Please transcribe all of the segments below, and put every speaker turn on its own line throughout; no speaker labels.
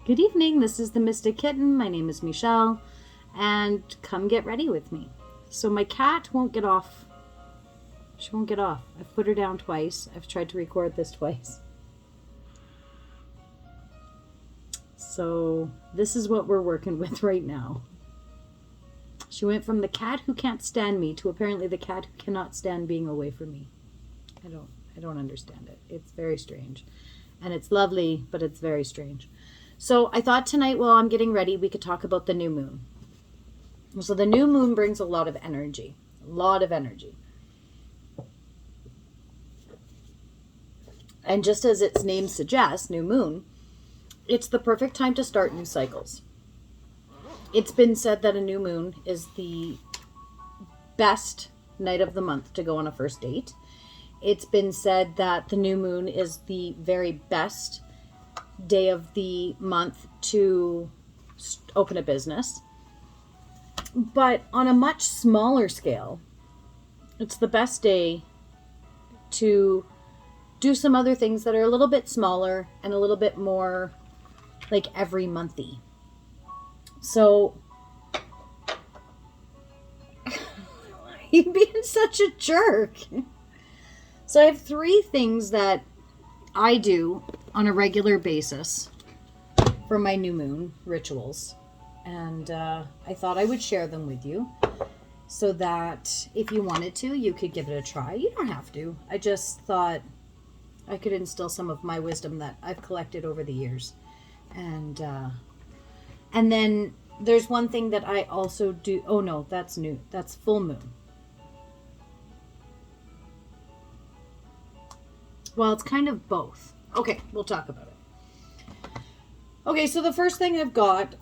Good evening, this is the Mystic Kitten. My name is Michelle, and come get ready with me. So my cat won't get off. She won't get off. I've put her down twice. I've tried to record this twice. So this is what we're working with right now. She went from the cat who can't stand me to apparently the cat who cannot stand being away from me. I don't understand it. It's very strange. And it's lovely, but it's very strange. So I thought tonight while I'm getting ready, we could talk about the new moon. So the new moon brings a lot of energy. A lot of energy. And just as its name suggests, new moon, it's the perfect time to start new cycles. It's been said that a new moon is the best night of the month to go on a first date. It's been said that the new moon is the very best day of the month to open a business. But on a much smaller scale, it's the best day to do some other things that are a little bit smaller and a little bit more like every monthy. So, why are you being such a jerk? So I have 3 things that I do on a regular basis for my new moon rituals. And I thought I would share them with you so that if you wanted to, you could give it a try. You don't have to. I just thought I could instill some of my wisdom that I've collected over the years. And then there's one thing that I also do. Oh no, that's new. That's full moon. Well, it's kind of both. Okay, we'll talk about it. Okay, so the first thing I've got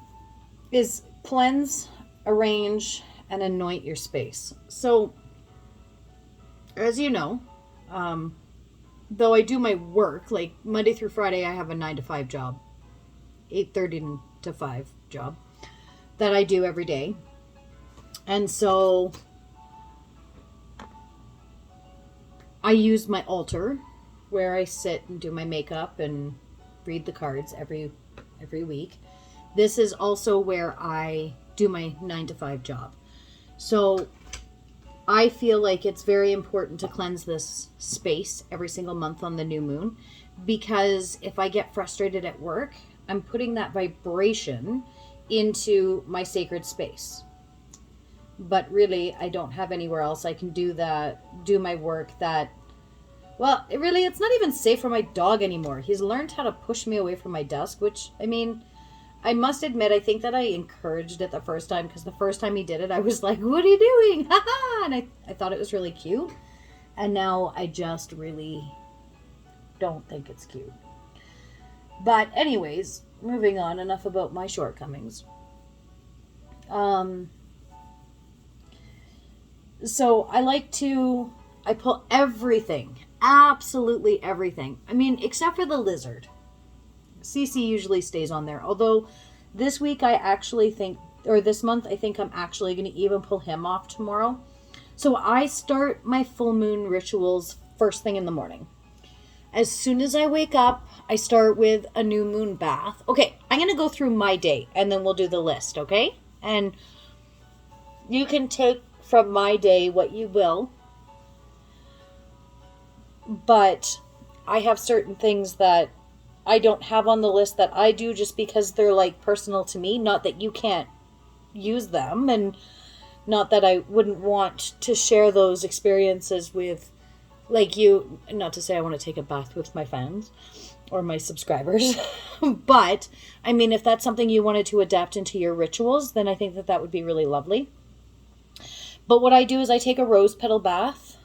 is cleanse, arrange, and anoint your space. So, as you know, though I do my work, like Monday through Friday, I have a 9 to 5 job, 8:30 to 5 job that I do every day. And so I use my altar where I sit and do my makeup and read the cards every week. This is also where I do my 9 to 5 job. So I feel like it's very important to cleanse this space every single month on the new moon, because if I get frustrated at work, I'm putting that vibration into my sacred space. But really, I don't have anywhere else I can do my work that, well, it's not even safe for my dog anymore. He's learned how to push me away from my desk, which, I mean, I must admit, I think that I encouraged it the first time, because the first time he did it, I was like, what are you doing? Ha ha! And I thought it was really cute. And now I just really don't think it's cute. But anyways, moving on, enough about my shortcomings. So I pull everything, absolutely everything. I mean, except for the lizard. CC usually stays on there. Although this week this month, I think I'm actually going to even pull him off tomorrow. So I start my full moon rituals first thing in the morning. As soon as I wake up, I start with a new moon bath. Okay, I'm going to go through my day and then we'll do the list, okay? And you can take from my day what you will. But I have certain things that I don't have on the list that I do just because they're like personal to me. Not that you can't use them, and not that I wouldn't want to share those experiences with like you. Not to say I want to take a bath with my fans or my subscribers. But I mean, if that's something you wanted to adapt into your rituals, then I think that would be really lovely. But what I do is I take a rose petal bath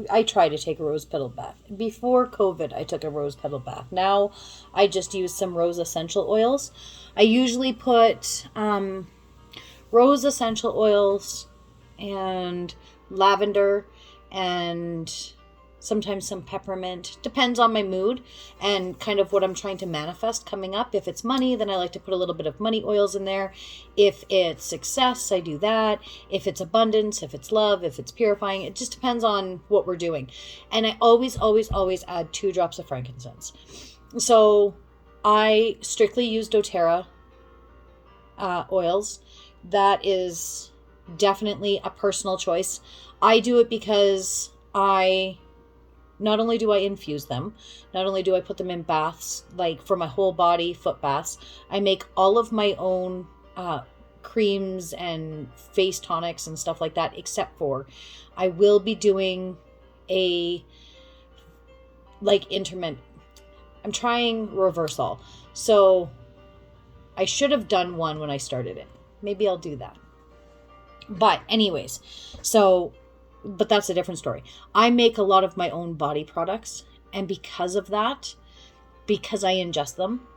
I try to take a rose petal bath. Before COVID, I took a rose petal bath. Now, I just use some rose essential oils. I usually put rose essential oils and lavender and sometimes some peppermint. Depends on my mood and kind of what I'm trying to manifest coming up. If it's money, then I like to put a little bit of money oils in there. If it's success, I do that. If it's abundance, if it's love, if it's purifying, it just depends on what we're doing. And I always add 2 drops of frankincense. So I strictly use doTERRA oils. That is definitely a personal choice. I do it because not only do I infuse them, not only do I put them in baths, like for my whole body, foot baths, I make all of my own creams and face tonics and stuff like that, except for I will be doing a intermittent. I'm trying Reversal. So I should have done one when I started it. Maybe I'll do that. But anyways, but that's a different story. I make a lot of my own body products. And because of that, because I ingest them,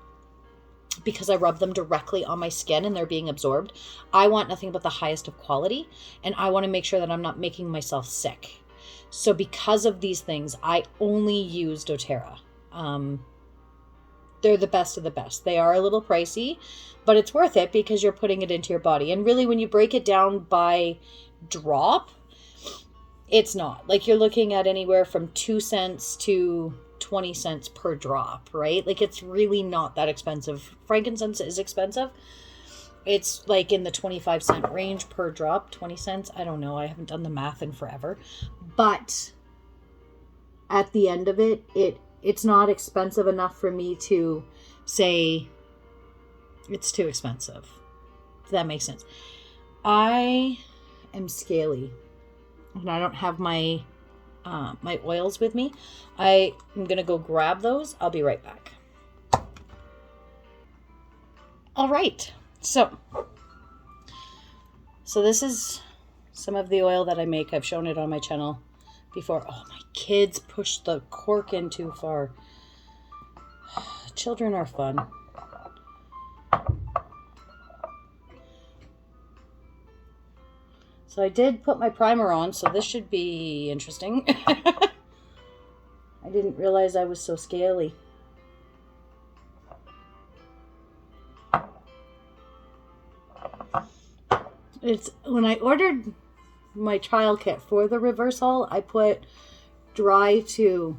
because I rub them directly on my skin and they're being absorbed, I want nothing but the highest of quality. And I want to make sure that I'm not making myself sick. So because of these things, I only use doTERRA. They're the best of the best. They are a little pricey, but it's worth it because you're putting it into your body. And really, when you break it down by drop, it's not. Like, you're looking at anywhere from 2 cents to 20 cents per drop, right? Like, it's really not that expensive. Frankincense is expensive. It's like in the 25-cent range per drop, 20 cents. I don't know. I haven't done the math in forever. But at the end of it, it's not expensive enough for me to say it's too expensive. If that makes sense. I am scaly and I don't have my my oils with me. I am going to go grab those. I'll be right back. All right. So this is some of the oil that I make. I've shown it on my channel before. Oh, my kids pushed the cork in too far. Children are fun. So I did put my primer on, so this should be interesting. I didn't realize I was so scaly. It's when I ordered my trial kit for the Reversal, I put dry to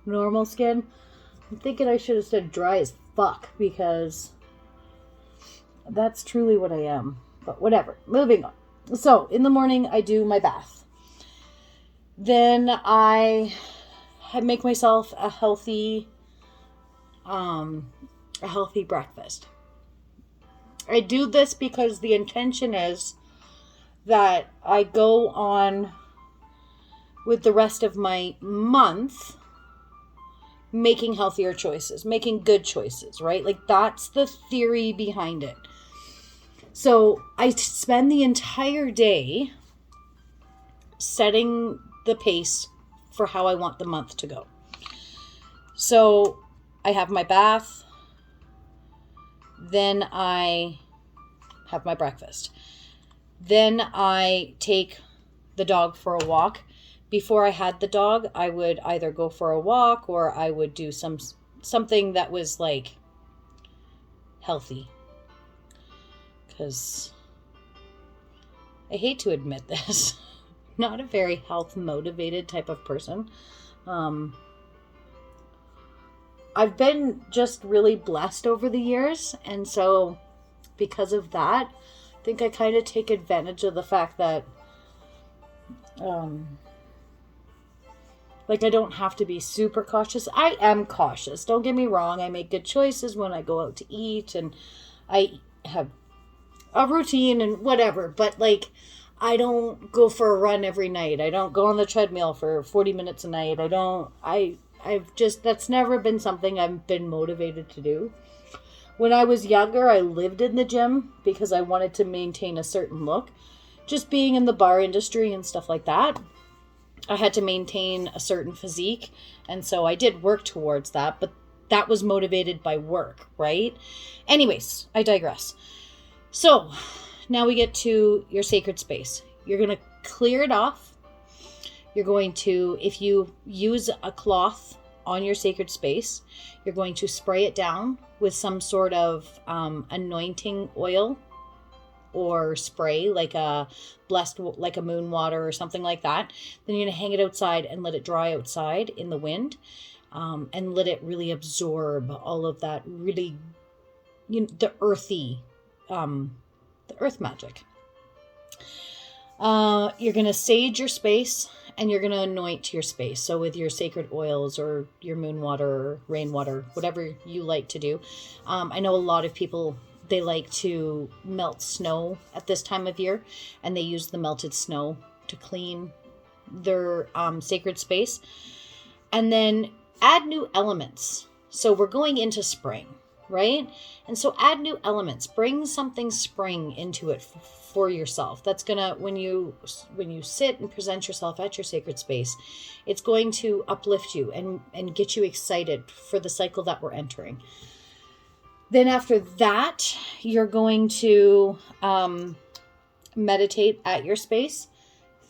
normal skin. I'm thinking I should have said dry as fuck because that's truly what I am. But whatever. Moving on. So in the morning I do my bath. Then I make myself a healthy breakfast. I do this because the intention is that I go on with the rest of my month making healthier choices, making good choices, right? Like, that's the theory behind it. So I spend the entire day setting the pace for how I want the month to go. So I have my bath. Then I have my breakfast. Then I take the dog for a walk. Before I had the dog, I would either go for a walk or I would do something that was like healthy. Because I hate to admit this, not a very health motivated type of person. I've been just really blessed over the years, and so because of that, I think I kind of take advantage of the fact that I don't have to be super cautious. I am cautious, don't get me wrong. I make good choices when I go out to eat, and I have a routine and whatever, but I don't go for a run every night. I don't go on the treadmill for 40 minutes a night. That's never been something I've been motivated to do. When I was younger, I lived in the gym because I wanted to maintain a certain look. Just being in the bar industry and stuff like that, I had to maintain a certain physique. And so I did work towards that, but that was motivated by work, right? Anyways, I digress. So now we get to your sacred space. You're going to clear it off. You're going to, if you use a cloth on your sacred space, you're going to spray it down with some sort of anointing oil or spray, like a moon water or something like that. Then you're going to hang it outside and let it dry outside in the wind. and let it really absorb all of that really, the earthy, the earth magic. You're going to sage your space, and you're going to anoint your space. So with your sacred oils or your moon water or rainwater, whatever you like to do. I know a lot of people, they like to melt snow at this time of year, and they use the melted snow to clean their sacred space. And then add new elements. So we're going into spring, right? And so add new elements. Bring something spring into it for yourself. That's gonna, when you sit and present yourself at your sacred space, it's going to uplift you and get you excited for the cycle that we're entering. Then after that, you're going to meditate at your space.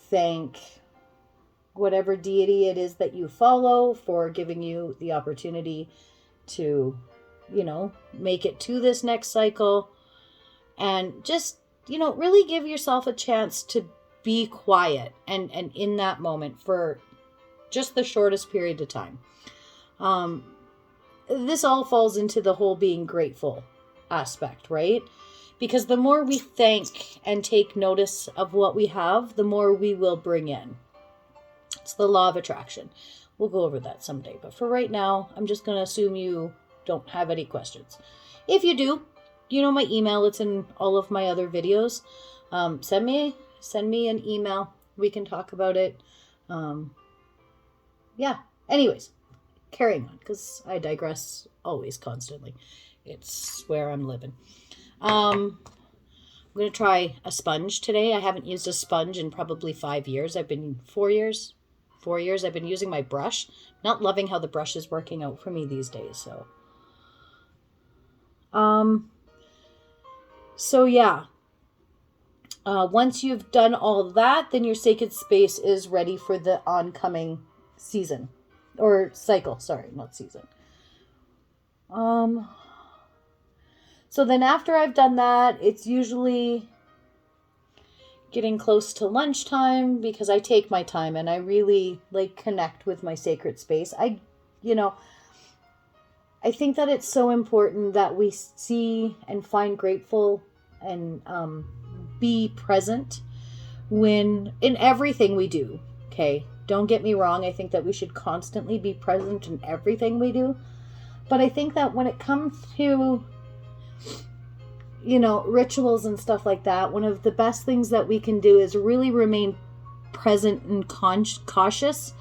Thank whatever deity it is that you follow for giving you the opportunity to, make it to this next cycle. And just, really give yourself a chance to be quiet and in that moment for just the shortest period of time. This all falls into the whole being grateful aspect, right? Because the more we thank and take notice of what we have, the more we will bring in. It's the law of attraction. We'll go over that someday. But for right now, I'm just going to assume you don't have any questions. If you do, you know my email. It's in all of my other videos. Send me an email. We can talk about it. Anyways, carrying on, because I digress always constantly. It's where I'm living. I'm going to try a sponge today. I haven't used a sponge in probably 5 years. 4 years. I've been using my brush. Not loving how the brush is working out for me these days. So yeah. Once you've done all that, then your sacred space is ready for the oncoming season. Or cycle, sorry, not season. So then after I've done that, it's usually getting close to lunchtime, because I take my time and I really connect with my sacred space. I think that it's so important that we see and find grateful and be present in everything we do. Okay, don't get me wrong. I think that we should constantly be present in everything we do. But I think that when it comes to rituals and stuff like that, one of the best things that we can do is really remain present and conscious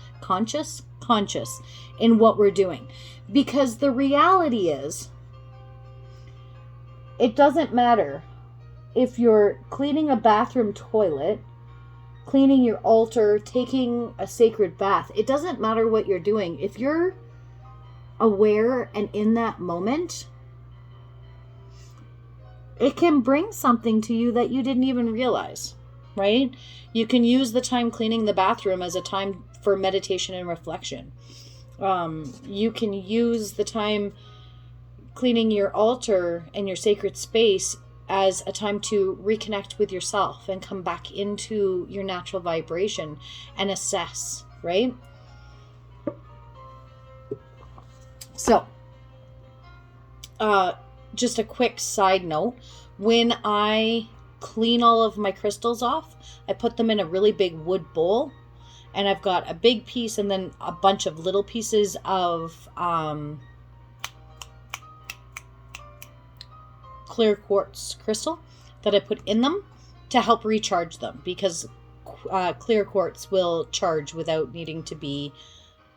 in what we're doing. Because the reality is, it doesn't matter if you're cleaning a bathroom toilet, cleaning your altar, taking a sacred bath. It doesn't matter what you're doing. If you're aware and in that moment, it can bring something to you that you didn't even realize, right? You can use the time cleaning the bathroom as a time for meditation and reflection. You can use the time cleaning your altar and your sacred space as a time to reconnect with yourself and come back into your natural vibration and assess, right? So, just a quick side note, when I clean all of my crystals off, I put them in a really big wood bowl, and I've got a big piece and then a bunch of little pieces of clear quartz crystal that I put in them to help recharge them, because clear quartz will charge without needing to be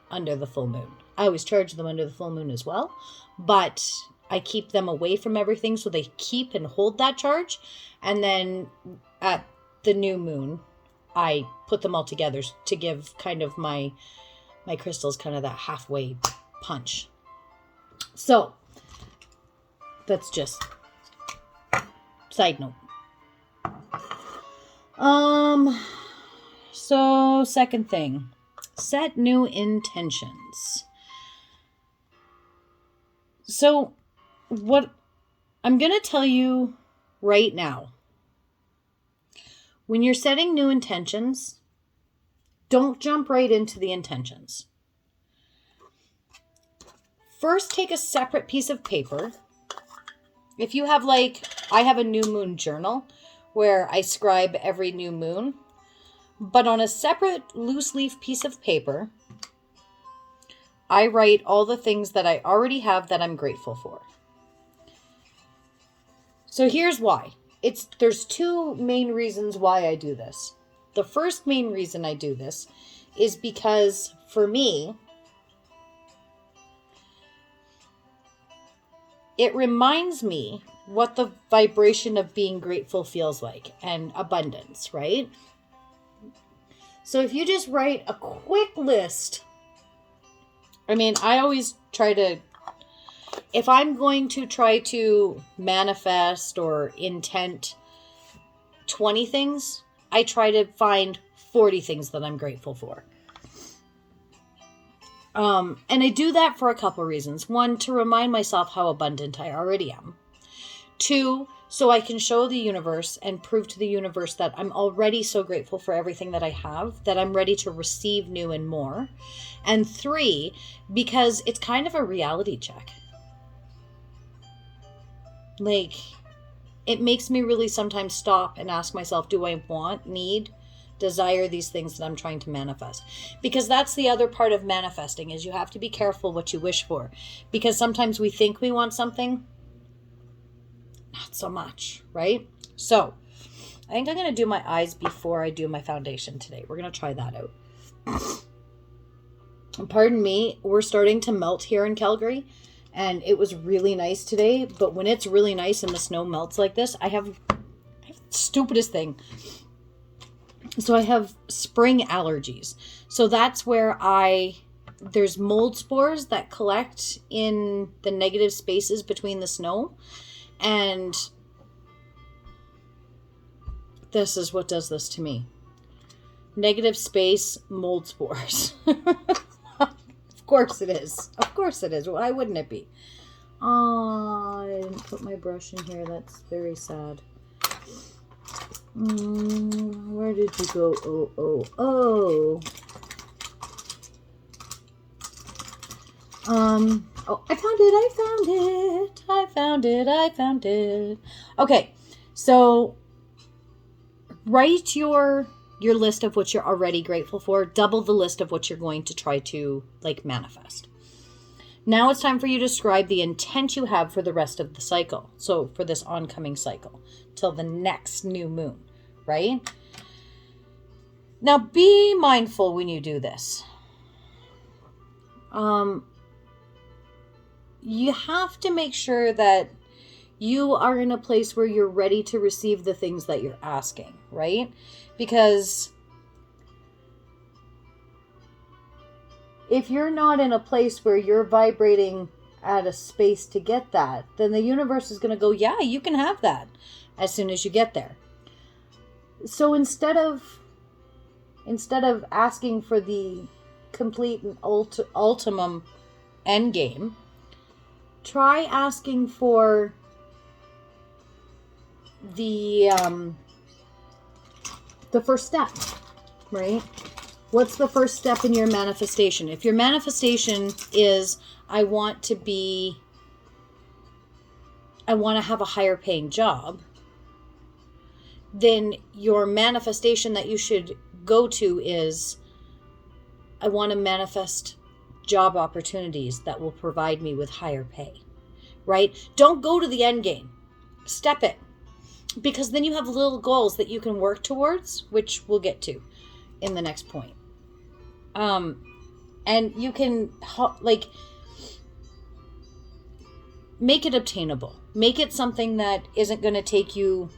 under the full moon. I always charge them under the full moon as well, but I keep them away from everything so they keep and hold that charge. And then at the new moon, I put them all together to give kind of my crystals kind of that halfway punch. So that's just side note. So second thing, set new intentions. So what I'm going to tell you right now, when you're setting new intentions, don't jump right into the intentions. first take a separate piece of paper. If you have I have a new moon journal where I scribe every new moon, but on a separate loose leaf piece of paper, I write all the things that I already have that I'm grateful for. So here's why. There's two main reasons why I do this. The first main reason I do this is because for me, it reminds me what the vibration of being grateful feels like and abundance, right? So if you just write a quick list, I always try to, if I'm going to try to manifest or intent 20 things, I try to find 40 things that I'm grateful for. And I do that for a couple reasons. One, to remind myself how abundant I already am. Two, so I can show the universe and prove to the universe that I'm already so grateful for everything that I have, that I'm ready to receive new and more. And three, because it's kind of a reality check. It makes me really sometimes stop and ask myself, do I want, need, desire these things that I'm trying to manifest? Because that's the other part of manifesting, is you have to be careful what you wish for. Because sometimes we think we want something, not so much, right? So I think I'm going to do my eyes before I do my foundation today. We're going to try that out. Pardon me, we're starting to melt here in Calgary. And it was really nice today. But when it's really nice and the snow melts like this, I have the stupidest thing. So I have spring allergies. So that's where there's mold spores that collect in the negative spaces between the snow. And this is what does this to me. Negative space, mold spores. Of course it is. Of course it is. Why wouldn't it be? Oh, I didn't put my brush in here. That's very sad. Where did you go? Oh, I found it. Okay, so write your list of what you're already grateful for. Double the list of what you're going to try to manifest. Now it's time for you to describe the intent you have for the rest of the cycle. So for this oncoming cycle till the next new moon, right? Now be mindful when you do this. You have to make sure that you are in a place where you're ready to receive the things that you're asking, right? Because if you're not in a place where you're vibrating at a space to get that, then the universe is going to go, yeah, you can have that as soon as you get there. So instead of asking for the complete and ultimum end game, try asking for the first step, right? What's the first step in your manifestation? If your manifestation is, I want to have a higher paying job, then your manifestation that you should go to is, I want to manifest job opportunities that will provide me with higher pay, right? Don't go to the end game. Step it. Because then you have little goals that you can work towards, which we'll get to in the next point. And you can make it obtainable. Make it something that isn't going to take you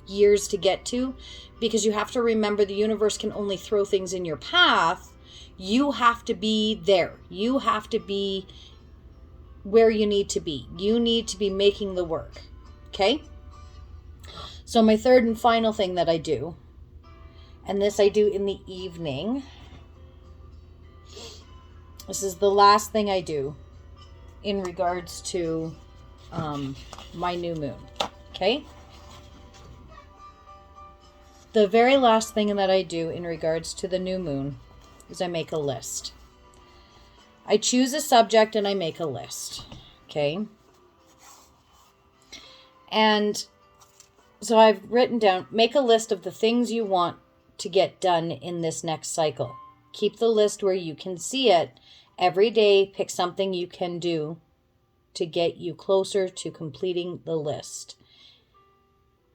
years to get to, because you have to remember the universe can only throw things in your path. You have to be there. You have to be where you need to be. You need to be making the work. Okay? So my third and final thing that I do, and this I do in the evening. This is the last thing I do in regards to my new moon. Okay? The very last thing that I do in regards to the new moon is I make a list. I choose a subject and I make a list. Okay. And so I've written down, make a list of the things you want to get done in this next cycle. Keep the list where you can see it. Every day, pick something you can do to get you closer to completing the list.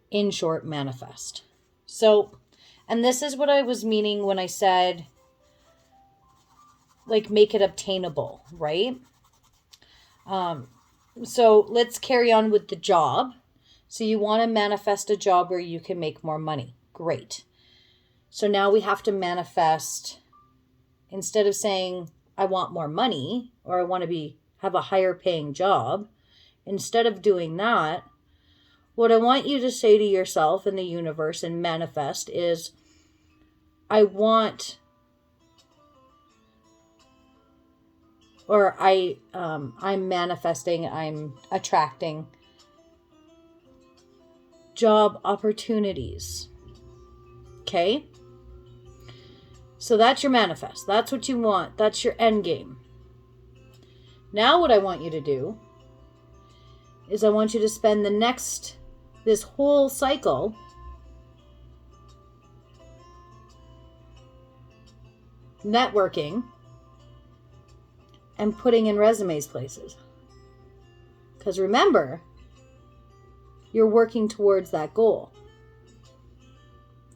In short, manifest. So, and this is what I was meaning when I said, like, make it obtainable, right? So let's carry on with the job. So you want to manifest a job where you can make more money. Great. So now we have to manifest, instead of saying, I want more money, or I want to have a higher paying job, instead of doing that, what I want you to say to yourself in the universe and manifest is, I'm manifesting, I'm attracting job opportunities. Okay? So that's your manifest. That's what you want. That's your end game. Now what I want you to do is I want you to spend this whole cycle networking and putting in resumes places. Because remember, you're working towards that goal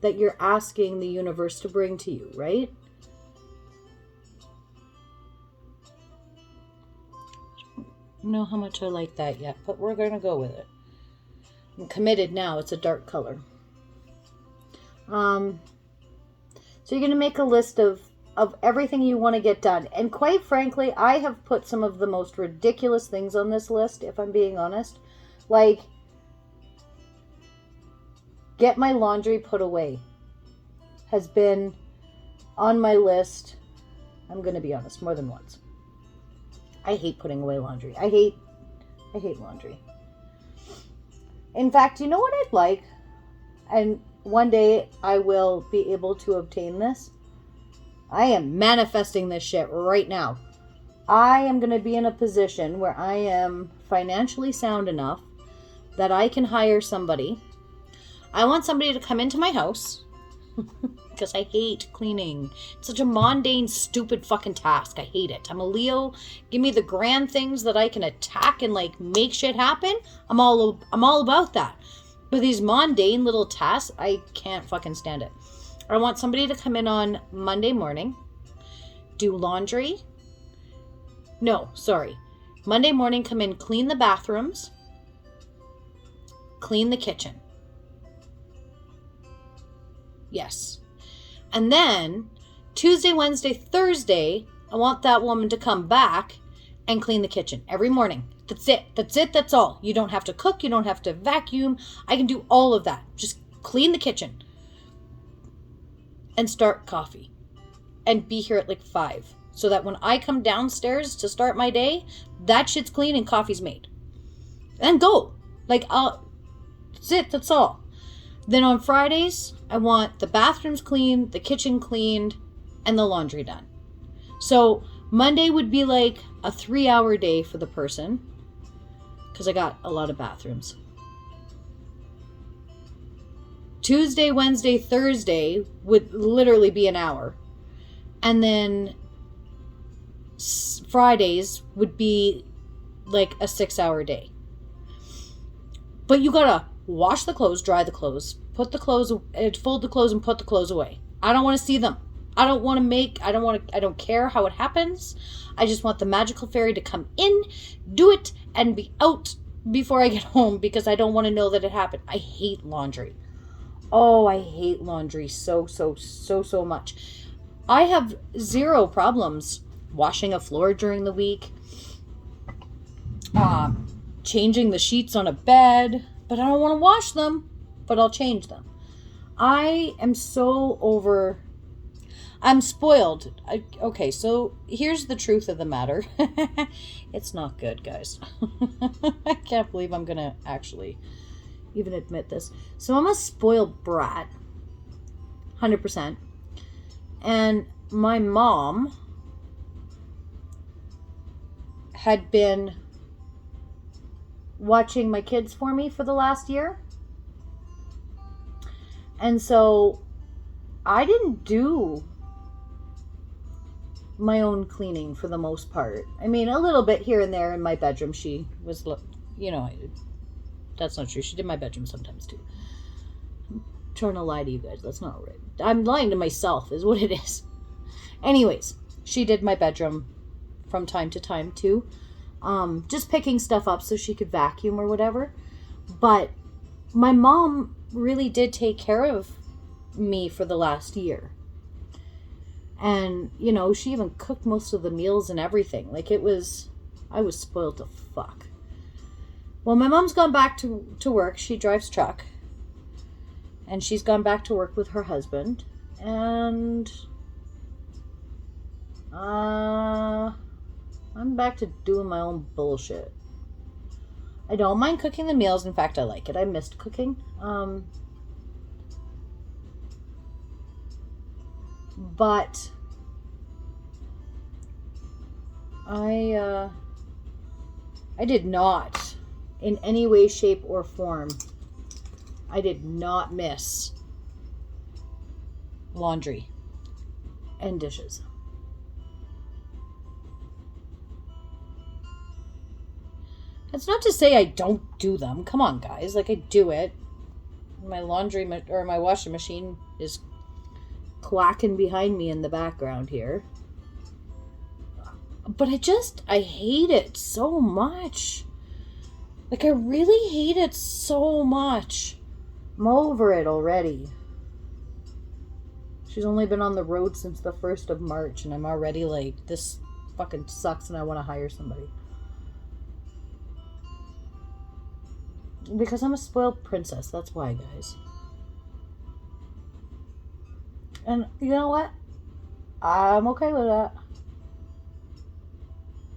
that you're asking the universe to bring to you, right? I don't know how much I like that yet, but we're going to go with it. I'm committed now. It's a dark color. So you're going to make a list of everything you want to get done. And quite frankly, I have put some of the most ridiculous things on this list, if I'm being honest. Like, get my laundry put away has been on my list, I'm going to be honest, more than once. I hate putting away laundry. I hate laundry. In fact, you know what I'd like? And one day I will be able to obtain this. I am manifesting this shit right now. I am going to be in a position where I am financially sound enough that I can hire somebody. I want somebody to come into my house because I hate cleaning. It's such a mundane, stupid fucking task. I hate it. I'm a Leo. Give me the grand things that I can attack and like make shit happen. I'm all about that. But these mundane little tasks, I can't fucking stand it. I want somebody to come in on Monday morning, do laundry. No, sorry. Monday morning, come in, clean the bathrooms, clean the kitchen. Yes. And then Tuesday, Wednesday, Thursday, I want that woman to come back and clean the kitchen every morning. That's it. That's it. That's all. You don't have to cook. You don't have to vacuum. I can do all of that. Just clean the kitchen and start coffee and be here at like 5 so that when I come downstairs to start my day, that shit's clean and coffee's made. And go. Like, that's it. That's all. Then on Fridays, I want the bathrooms cleaned, the kitchen cleaned, and the laundry done. So Monday would be like a 3-hour day for the person because I got a lot of bathrooms. Tuesday, Wednesday, Thursday would literally be an hour. And then Fridays would be like a 6-hour day. But you gotta wash the clothes, dry the clothes, fold the clothes and put the clothes away. I don't want to see them. I don't care how it happens. I just want the magical fairy to come in, do it, and be out before I get home because I don't want to know that it happened. I hate laundry. Oh, I hate laundry so much. I have zero problems washing a floor during the week, changing the sheets on a bed, but I don't want to wash them, but I'll change them. I am I'm spoiled. Okay, so here's the truth of the matter. It's not good, guys. I can't believe I'm going to actually even admit this. So I'm a spoiled brat. 100%. And my mom had been watching my kids for me for the last year. And so I didn't do my own cleaning for the most part. I mean, a little bit here and there in my bedroom. She was, that's not true. She did my bedroom sometimes too. I'm trying to lie to you guys. That's not right. I'm lying to myself is what it is. Anyways, she did my bedroom from time to time too. Just picking stuff up so she could vacuum or whatever. But my mom really did take care of me for the last year. And, she even cooked most of the meals and everything. Like, I was spoiled to fuck. Well, my mom's gone back to work. She drives truck. And she's gone back to work with her husband. And I'm back to doing my own bullshit. I don't mind cooking the meals. In fact, I like it. I missed cooking. But I did not, in any way, shape, or form, I did not miss laundry and dishes. That's not to say I don't do them. Come on, guys. Like, I do it. My my washing machine is quacking behind me in the background here. But I hate it so much. Like, I really hate it so much. I'm over it already. She's only been on the road since the 1st of March, and I'm already like, this fucking sucks and I want to hire somebody. Because I'm a spoiled princess. That's why, guys. And you know what? I'm okay with that.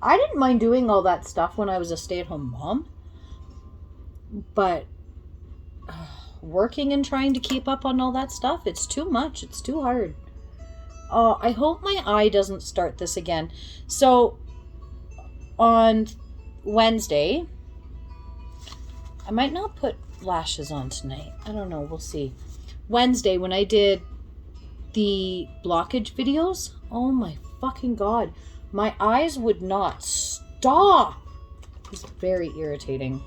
I didn't mind doing all that stuff when I was a stay-at-home mom. But working and trying to keep up on all that stuff, it's too much. It's too hard. I hope my eye doesn't start this again. So, on Wednesday, I might not put lashes on tonight. I don't know. We'll see. Wednesday, when I did the blockage videos, oh my fucking God. My eyes would not stop. It's very irritating.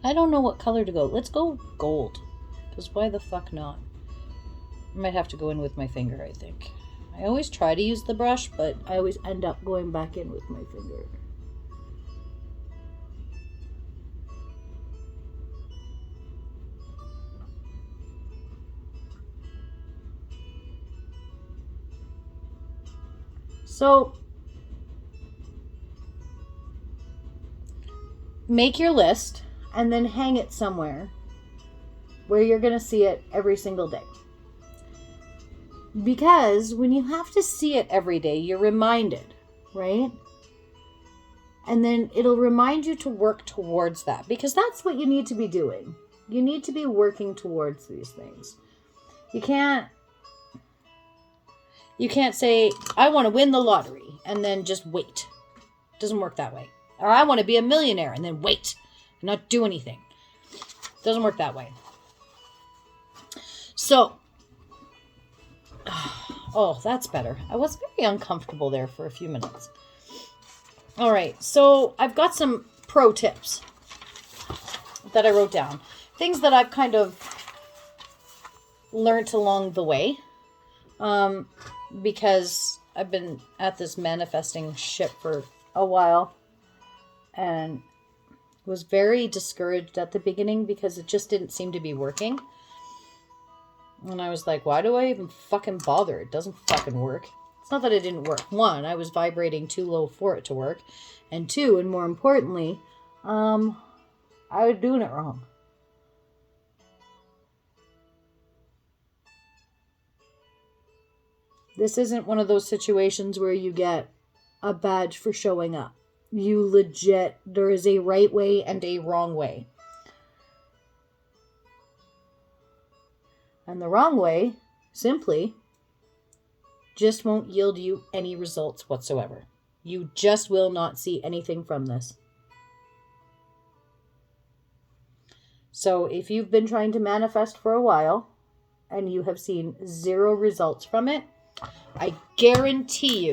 I don't know what color to go. Let's go gold. Because why the fuck not? I might have to go in with my finger, I think. I always try to use the brush, but I always end up going back in with my finger. So, make your list and then hang it somewhere where you're going to see it every single day. Because when you have to see it every day, you're reminded, right? And then it'll remind you to work towards that, because that's what you need to be doing. You need to be working towards these things. You can't say, I want to win the lottery, and then just wait. It doesn't work that way. Or I want to be a millionaire, and then wait and not do anything. It doesn't work that way. So, oh, that's better. I was very uncomfortable there for a few minutes. All right, so I've got some pro tips that I wrote down. Things that I've kind of learned along the way. Because I've been at this manifesting shit for a while and was very discouraged at the beginning because it just didn't seem to be working. And I was like, why do I even fucking bother? It doesn't fucking work. It's not that it didn't work. One, I was vibrating too low for it to work. And two, and more importantly, I was doing it wrong. This isn't one of those situations where you get a badge for showing up. You legit, there is a right way and a wrong way. And the wrong way, simply, just won't yield you any results whatsoever. You just will not see anything from this. So if you've been trying to manifest for a while and you have seen 0 results from it, I guarantee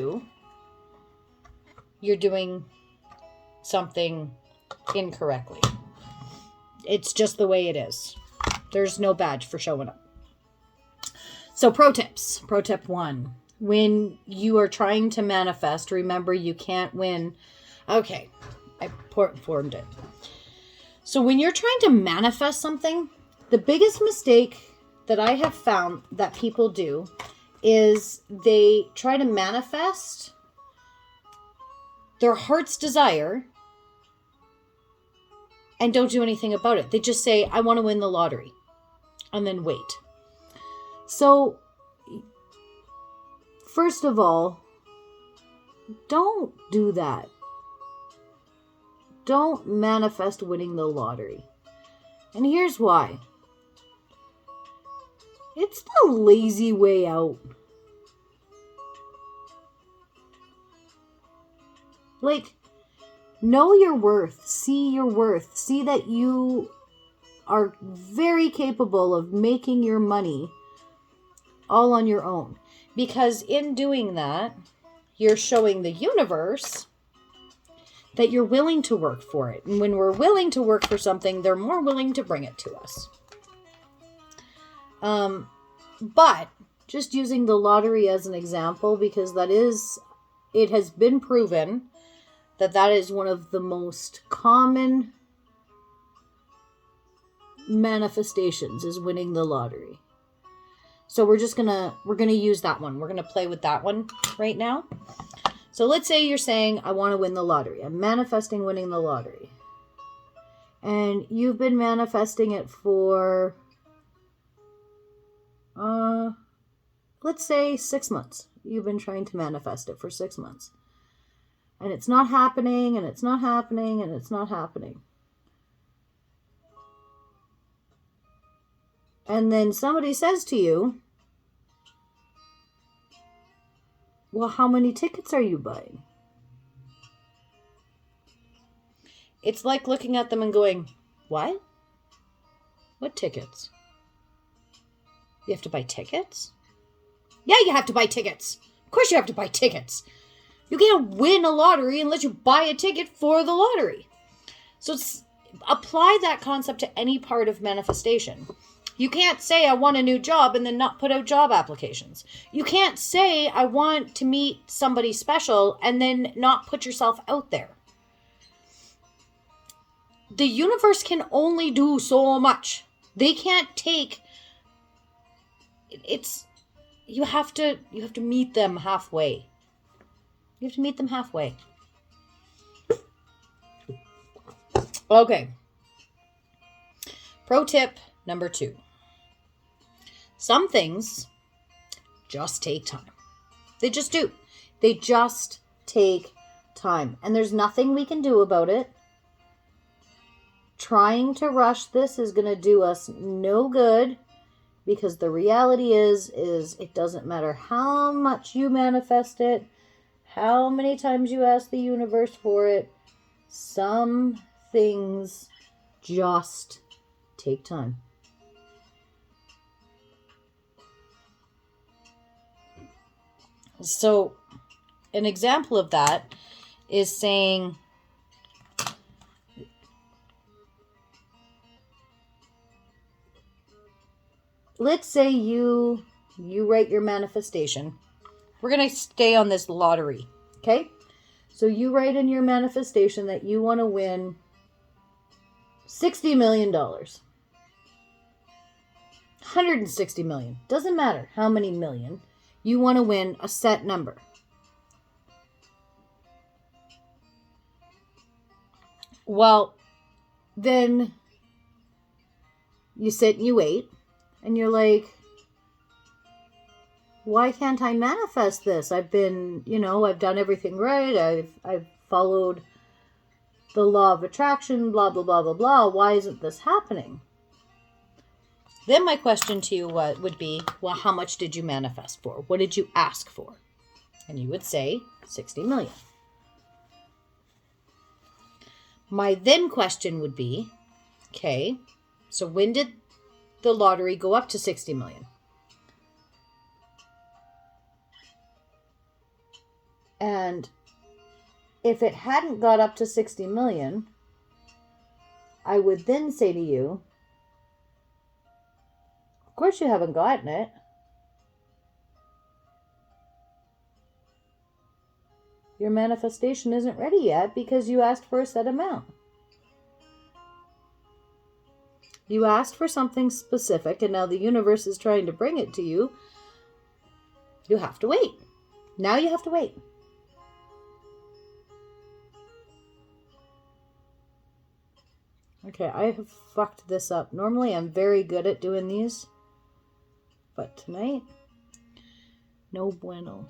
you're doing something incorrectly. It's just the way it is. There's no badge for showing up. So pro tips. Pro tip 1. When you are trying to manifest, remember you can't win. Okay, I formed it. So when you're trying to manifest something, the biggest mistake that I have found that people do is they try to manifest their heart's desire and don't do anything about it. They just say, I want to win the lottery, and then wait. So, first of all, don't do that. Don't manifest winning the lottery. And here's why. It's the lazy way out. Like, know your worth. See your worth. See that you are very capable of making your money all on your own. Because in doing that, you're showing the universe that you're willing to work for it. And when we're willing to work for something, they're more willing to bring it to us. But just using the lottery as an example, because it has been proven that is one of the most common manifestations, is winning the lottery. So we're going to use that one. We're going to play with that one right now. So let's say you're saying, I want to win the lottery. I'm manifesting winning the lottery. And you've been manifesting it for, let's say 6 months. You've been trying to manifest it for 6 months. And it's not happening, and it's not happening, and it's not happening. And then somebody says to you, well, how many tickets are you buying? It's like looking at them and going, what? What tickets? You have to buy tickets? Yeah, you have to buy tickets. Of course you have to buy tickets. You can't win a lottery unless you buy a ticket for the lottery. So apply that concept to any part of manifestation. You can't say, I want a new job, and then not put out job applications. You can't say, I want to meet somebody special, and then not put yourself out there. The universe can only do so much. They can't take... You have to meet them halfway. You have to meet them halfway. Okay. Pro tip number 2. Some things just take time. They just do. They just take time. And there's nothing we can do about it. Trying to rush this is going to do us no good, because the reality is it doesn't matter how much you manifest it, how many times you ask the universe for it. Some things just take time. So, an example of that is saying, let's say you write your manifestation. We're going to stay on this lottery, okay? So you write in your manifestation that you want to win $60 million. $160 million. Doesn't matter how many million. You want to win a set number. Well, then you sit and you wait, and you're like, why can't I manifest this? I've been, I've done everything right. I've followed the law of attraction, blah, blah, blah, blah, blah. Why isn't this happening? Then my question to you would be, well, how much did you manifest for? What did you ask for? And you would say 60 million. My then question would be, okay, so when did the lottery go up to 60 million? And if it hadn't got up to 60 million, I would then say to you, of course you haven't gotten it. Your manifestation isn't ready yet because you asked for a set amount. You asked for something specific, and now the universe is trying to bring it to you. You have to wait. Now you have to wait. Okay, I have fucked this up. Normally I'm very good at doing these, but tonight, no bueno.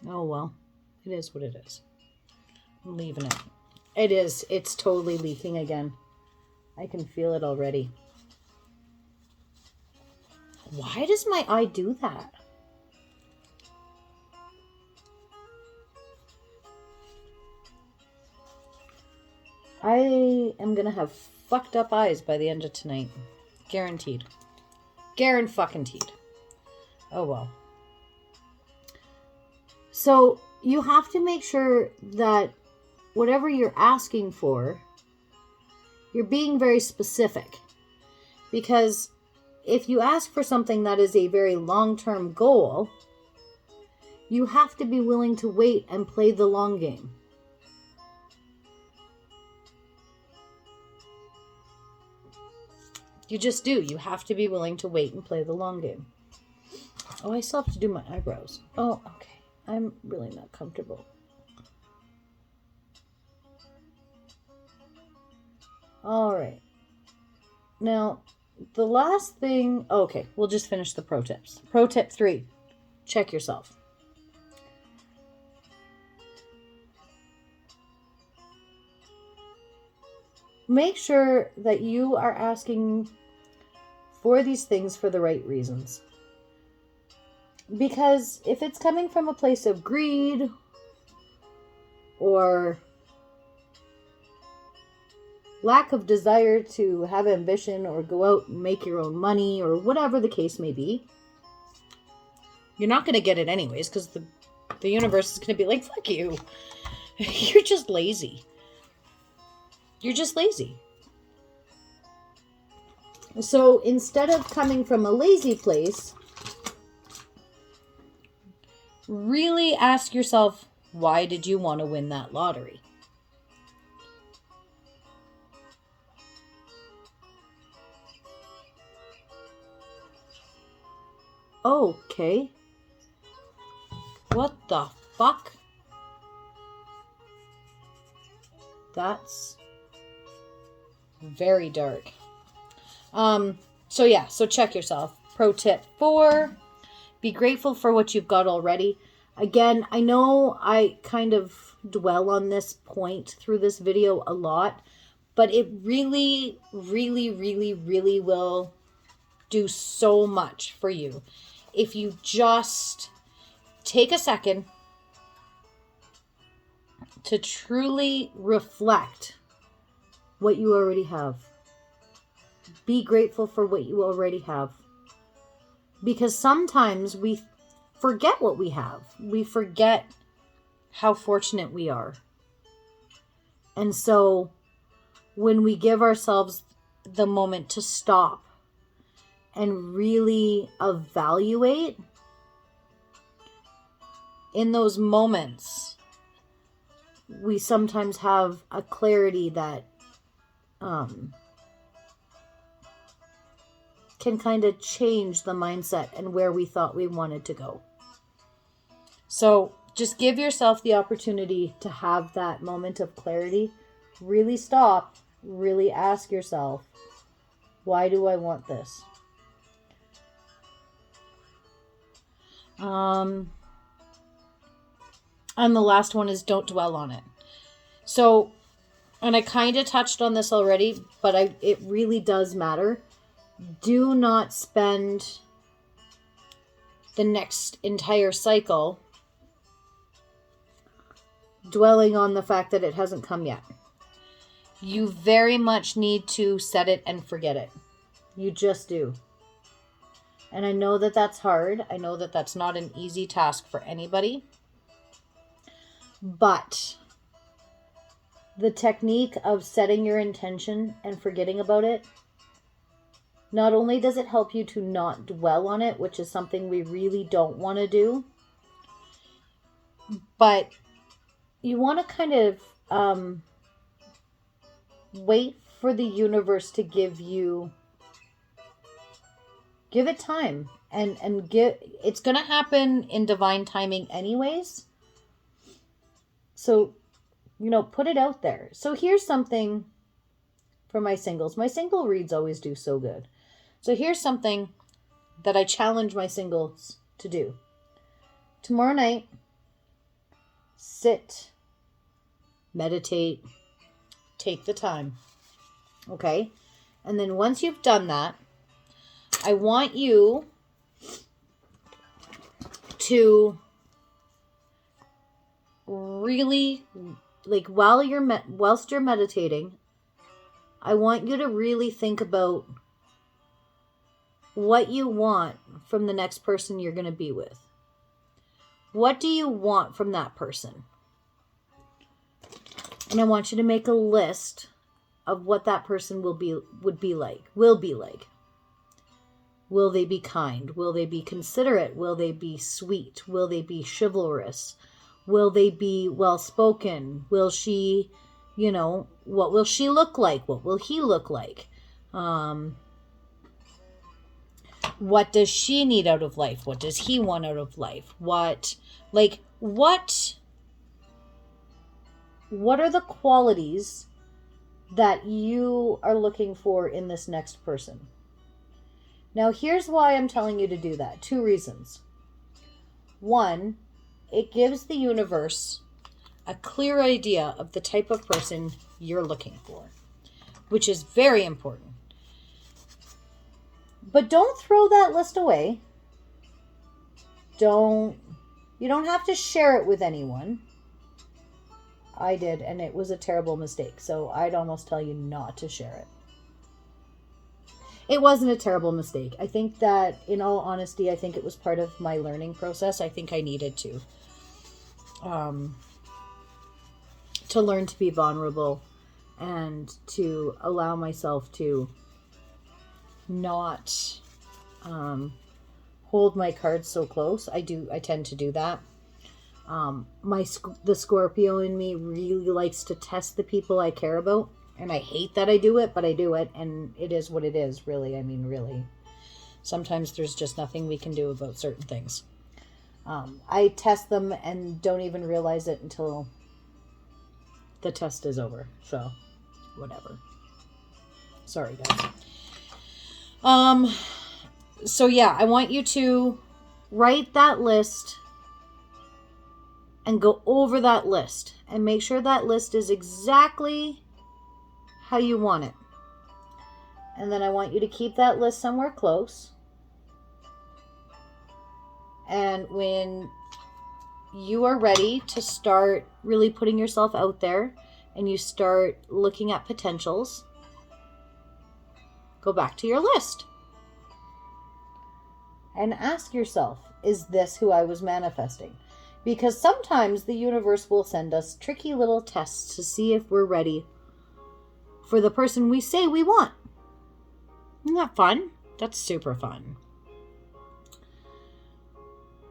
Oh well, it is what it is. I'm leaving it. It is. It's totally leaking again. I can feel it already. Why does my eye do that? I am going to have fucked up eyes by the end of tonight. Guaranteed. Guaranteed. Oh well. So you have to make sure that whatever you're asking for, you're being very specific. Because if you ask for something that is a very long-term goal, you have to be willing to wait and play the long game. You just do. You have to be willing to wait and play the long game. Oh, I still have to do my eyebrows. Oh, okay. I'm really not comfortable. All right. Now, the last thing... Okay, we'll just finish the pro tips. Pro tip 3. Check yourself. Make sure that you are asking for these things for the right reasons. Because if it's coming from a place of greed or lack of desire to have ambition or go out and make your own money or whatever the case may be, you're not going to get it anyways because the universe is going to be like, fuck you. You're just lazy. You're just lazy. So instead of coming from a lazy place, really ask yourself, why did you want to win that lottery? Okay. What the fuck? That's very dark. So check yourself. Pro tip 4, be grateful for what you've got already. Again, I know I kind of dwell on this point through this video a lot, but it really, really, really, really will do so much for you if you just take a second to truly reflect what you already have. Be grateful for what you already have. Because sometimes we forget what we have. We forget how fortunate we are. And so when we give ourselves the moment to stop and really evaluate, in those moments, we sometimes have a clarity that can kind of change the mindset and where we thought we wanted to go. So just give yourself the opportunity to have that moment of clarity. Really stop. Really ask yourself, why do I want this? And the last one is don't dwell on it. So, and I kind of touched on this already, but it really does matter. Do not spend the next entire cycle dwelling on the fact that it hasn't come yet. You very much need to set it and forget it. You just do. And I know that that's hard. I know that that's not an easy task for anybody. But the technique of setting your intention and forgetting about it, not only does it help you to not dwell on it, which is something we really don't want to do, but you want to kind of wait for the universe to give it time and it's going to happen in divine timing anyways. So, put it out there. So here's something for my singles. My single reads always do so good. So here's something that I challenge my singles to do. Tomorrow night, sit, meditate, take the time. Okay? And then once you've done that, I want you to really, whilst you're meditating, I want you to really think about what you want from the next person you're going to be with. What do you want from that person? And I want you to make a list of what that person will be like. Will they be kind? Will they be considerate? Will they be sweet? Will they be chivalrous? Will they be well-spoken? Will she, what will she look like? What will he look like? What does she need out of life? What does he want out of life? What are the qualities that you are looking for in this next person? Now, here's why I'm telling you to do that. 2 reasons. 1, it gives the universe a clear idea of the type of person you're looking for, which is very important. But don't throw that list away. You don't have to share it with anyone. I did, and it was a terrible mistake. So I'd almost tell you not to share it. It wasn't a terrible mistake. I think that, in all honesty, I think it was part of my learning process. I think I needed to learn to be vulnerable and to allow myself to not hold my cards so close. I tend to do that. The Scorpio in me really likes to test the people I care about. And I hate that I do it, but I do it. And it is what it is, really. I mean, really. Sometimes there's just nothing we can do about certain things. I test them and don't even realize it until the test is over. So, whatever. Sorry, guys. So yeah, I want you to write that list and go over that list and make sure that list is exactly how you want it. And then I want you to keep that list somewhere close. And when you are ready to start really putting yourself out there and you start looking at potentials, go back to your list and ask yourself, is this who I was manifesting? Because sometimes the universe will send us tricky little tests to see if we're ready for the person we say we want. Isn't that fun? That's super fun.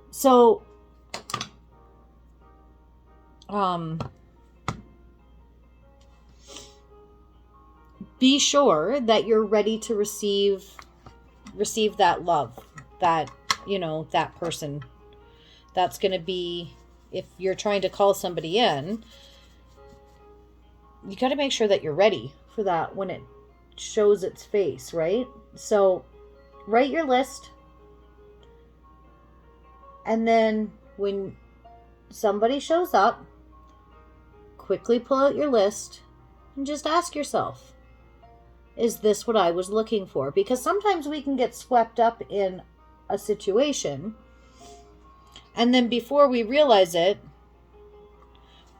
So, be sure that you're ready to receive that love, that, that person. That's going to be, if you're trying to call somebody in, you got to make sure that you're ready for that when it shows its face, right? So write your list. And then when somebody shows up, quickly pull out your list and just ask yourself, Is this what I was looking for? Because sometimes we can get swept up in a situation, and then before we realize it,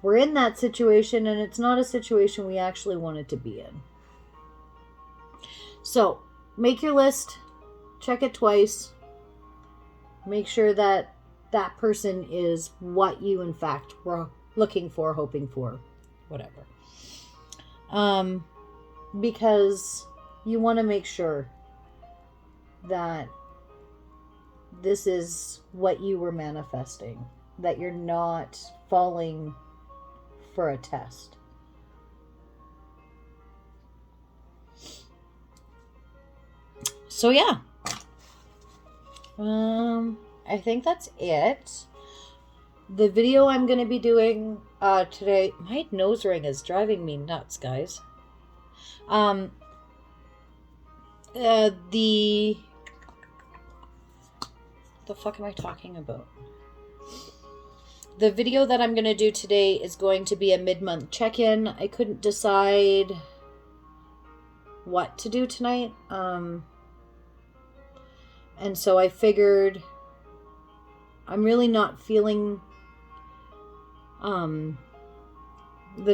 we're in that situation and it's not a situation we actually wanted to be in. So, make your list, check it twice, make sure that that person is what you in fact were looking for, hoping for, whatever. Because you want to make sure that this is what you were manifesting, that you're not falling for a test. So yeah, I think that's it. The video I'm going to be doing today, my nose ring is driving me nuts, guys. The fuck am I talking about? The video that I'm going to do today is going to be a mid-month check-in. I couldn't decide what to do tonight. And so I figured I'm really not feeling the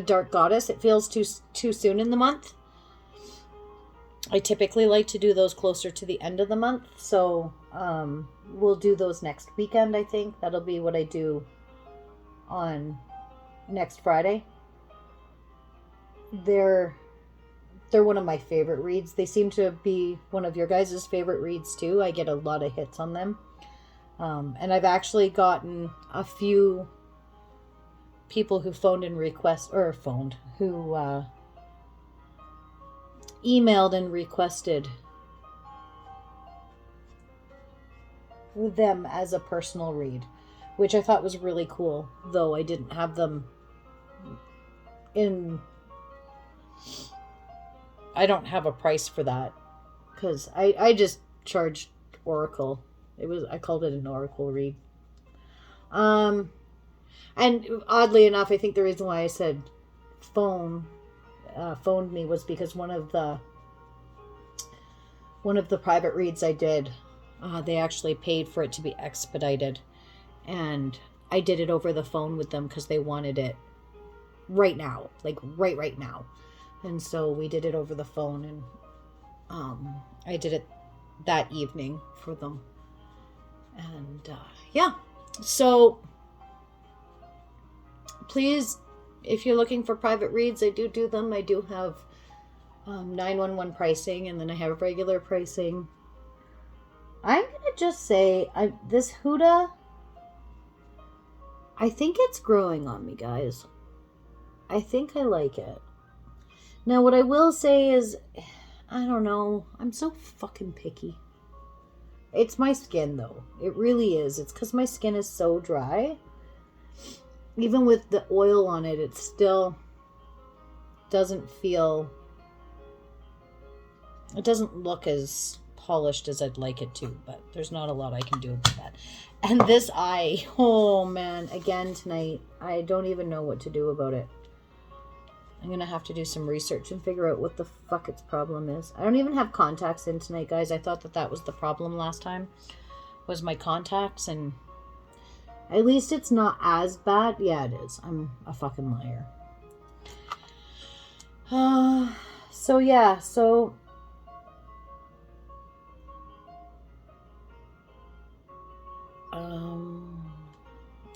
Dark Goddess. It feels too soon in the month. I typically like to do those closer to the end of the month. So we'll do those next weekend, I think. That'll be what I do on next Friday. They're one of my favorite reads. They seem to be one of your guys' favorite reads too. I get a lot of hits on them. And I've actually gotten a few people who emailed and requested them as a personal read, which I thought was really cool, though I didn't have them in... I don't have a price for that, because I just charged Oracle. I called it an Oracle read. And oddly enough, I think the reason why I said phoned me was because one of the private reads I did, they actually paid for it to be expedited, and I did it over the phone with them because they wanted it right now, like right now. And so we did it over the phone, and I did it that evening for them. And yeah, so please, if you're looking for private reads, I do them. I do have 911 pricing, and then I have regular pricing. I'm going to just say, this Huda, I think it's growing on me, guys. I think I like it. Now, what I will say is, I don't know, I'm so fucking picky. It's my skin, though. It really is. It's because my skin is so dry. Even with the oil on it, it still doesn't feel... It doesn't look as polished as I'd like it to, but there's not a lot I can do about that. And this eye, oh man, again tonight, I don't even know what to do about it. I'm going to have to do some research and figure out what the fuck its problem is. I don't even have contacts in tonight, guys. I thought that was the problem last time, was my contacts, and at least it's not as bad. Yeah, it is. I'm a fucking liar. So yeah, so...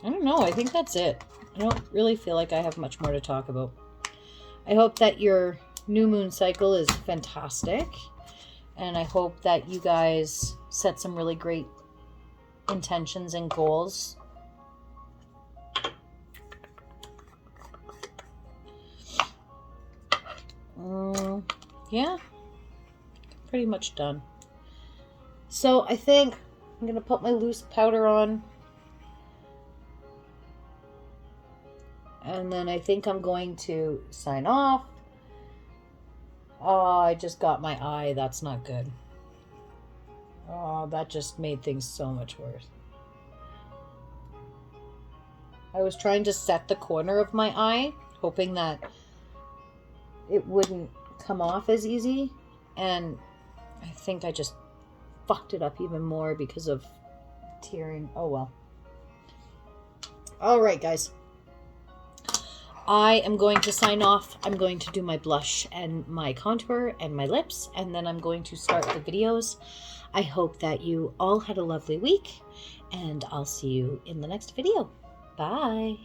I don't know. I think that's it. I don't really feel like I have much more to talk about. I hope that your new moon cycle is fantastic, and I hope that you guys set some really great intentions and goals. Yeah, pretty much done. So I think I'm going to put my loose powder on. And then I think I'm going to sign off. Oh, I just got my eye. That's not good. Oh, that just made things so much worse. I was trying to set the corner of my eye, hoping that it wouldn't come off as easy. And I think I just fucked it up even more because of tearing. Oh well. All right, guys. I am going to sign off. I'm going to do my blush and my contour and my lips, and then I'm going to start the videos. I hope that you all had a lovely week, and I'll see you in the next video. Bye.